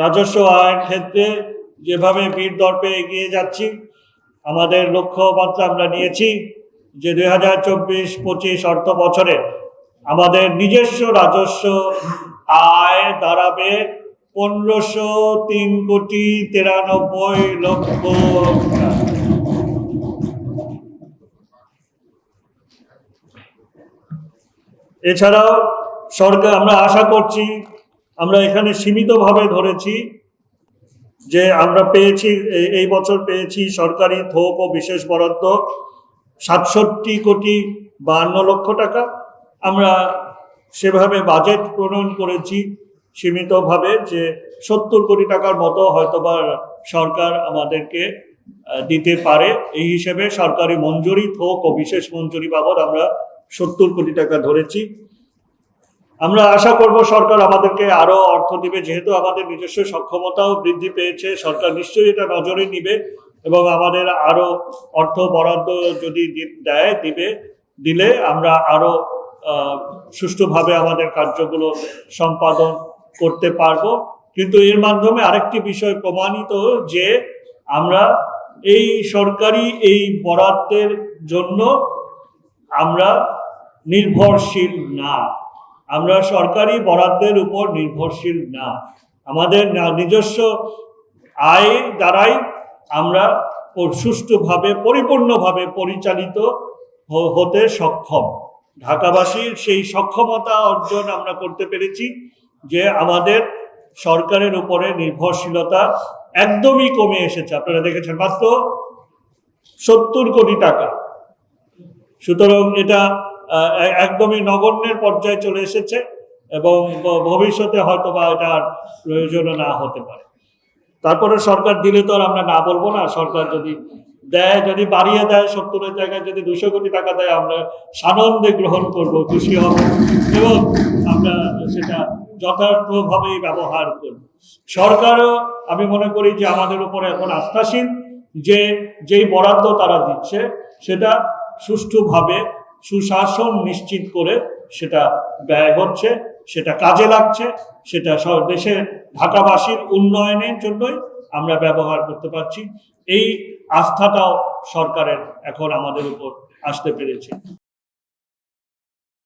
রাজস্ব আয়ের ক্ষেত্রে যেভাবে ভিড় দর্পে এগিয়ে যাচ্ছি, আমাদের লক্ষ্যমাত্রা আমরা নিয়েছি যে 2024-25 অর্থ বছরে আমাদের নিজস্ব রাজস্ব আয় দাঁড়াবে 15,03,93,00,000,000 টাকা। এছাড়াও সরকার আমরা আশা করছি, আমরা এখানে সীমিতভাবে ধরেছি যে আমরা পেয়েছি এই বছর পেয়েছি সরকারি থোক ও বিশেষ বরাদ্দ 67,52,00,000 টাকা। আমরা সেভাবে বাজেট প্রণয়ন করেছি সীমিতভাবে যে 70 কোটি টাকার মতো হয়তোবা সরকার আমাদেরকে দিতে পারে। এই হিসেবে সরকারি মঞ্জুরি থোক ও বিশেষ মঞ্জুরি বাবদ আমরা 70 কোটি টাকা ধরেছি। আমরা আশা করব সরকার আমাদেরকে আরো অর্থ দিবে, যেহেতু আমাদের নিজস্ব সক্ষমতাও বৃদ্ধি পেয়েছে। সরকার নিশ্চয়ই এটা নজরে নিবে এবং আমাদের আরো অর্থ বরাদ্দ যদি দিলে আমরা আরো সুষ্ঠুভাবে আমাদের কার্যগুলো সম্পাদন করতে পারবো। কিন্তু এর মাধ্যমে আরেকটি বিষয় প্রমাণিত যে আমরা এই সরকারি এই বরাদ্দের জন্য আমরা নির্ভরশীল না, আমরা সরকারি বরাদ্দের উপর নির্ভরশীল না। আমাদের নিজস্ব আয় দ্বারাই আমরা সুষ্ঠুভাবে পরিপূর্ণভাবে পরিচালিত হতে সক্ষম। ঢাকাবাসীর সেই সক্ষমতা অর্জন আমরা করতে পেরেছি যে আমাদের সরকারের উপরে নির্ভরশীলতা একদমই কমে এসেছে। আপনারা দেখেছেন মাত্র 70 কোটি টাকা। সুতরাং এটা একদমই নগণ্যের পর্যায়ে চলে এসেছে এবং ভবিষ্যতে হয়তো বা এটার প্রয়োজনও না হতে পারে। তারপরে সরকার দিলে তো আর আমরা না বলবো না। সরকার যদি দেয়, যদি বাড়িয়ে দেয়, 70-এর জায়গায় যদি 200 কোটি টাকা দেয়, আমরা সানন্দে গ্রহণ করব, খুশি হব এবং আমরা সেটা যথার্থভাবেই ব্যবহার করব। সরকারও আমি মনে করি যে আমাদের উপরে এখন আস্থাশীল যে যেই বরাদ্দ তারা দিচ্ছে সেটা সুষ্ঠুভাবে সুশাসন নিশ্চিত করে সেটা ব্যয় হচ্ছে, সেটা কাজে লাগছে, সেটা দেশের ঢাকাবাসীর উন্নয়নের জন্যই আমরা ব্যবহার করতে পারছি। এই আস্থাটাও সরকারের এখন আমাদের উপর আসতে পেরেছে।